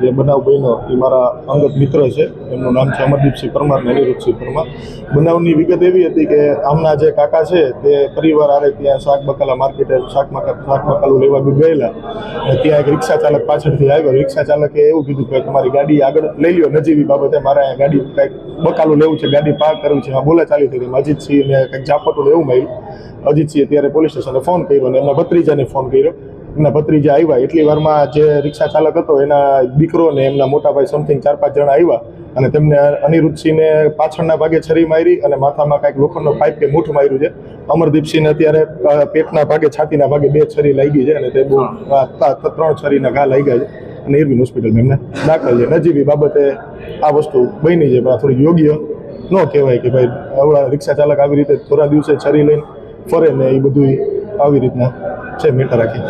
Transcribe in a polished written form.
જે બનાવ બન્યો એ મારા અંગત મિત્ર છે, એમનું નામ છે અમરદીપસિંહ પરમાર અને અનિરુદ્ધસિંહ પરમાર. બનાવની વિગત એવી હતી કે આમના જે કાકા છે તે પરિવાર આરે ત્યાં શાક બકાલા માર્કેટે શાક બકાલું લેવા ગયેલા, અને ત્યાં એક રિક્ષા ચાલક પાછળથી આવ્યો. રિક્ષા ચાલકે એવું કીધું કે તમારી ગાડી આગળ લઈ લ્યો, નજીવી બાબતે મારે અહીંયા ગાડી કંઈક બકાલું લેવું છે, ગાડી પાર્ક કરવી છે. એમાં બોલાચાલી થઈ હતી. અજીતસિંહને કંઈક ઝાપટું એવું મળ્યું. અજીતસિંહે ત્યારે પોલીસ સ્ટેશને ફોન કર્યો અને એમના ભત્રીજાને ફોન કર્યો. એમના ભત્રીજા આવ્યા. એટલી વારમાં જે રિક્ષા ચાલક હતો એના દીકરો ને એમના મોટા ભાઈ સમથિંગ 4-5 જણા આવ્યા અને તેમને અનિરુદ્ધસિંહને પાછળના ભાગે છરી મારી અને માથામાં કાંઈક લોખંડનો પાઇપ કે મૂઠ માર્યું છે. અમરદીપસિંહને અત્યારે પેટના ભાગે, છાતીના ભાગે 2 છરી લાગી છે અને તે બહુ 3 છરીના ઘા લાગ્યા છે અને ઇરવિન હોસ્પિટલમાં એમને દાખલ છે. નજીવી બાબતે આ વસ્તુ બની છે, પણ થોડી યોગ્ય ન કહેવાય કે ભાઈ આવડા રિક્ષા ચાલક આવી રીતે થોડા દિવસે છરી લઈને ફરે ને એ બધું આવી રીતના છે મેટર રાખી.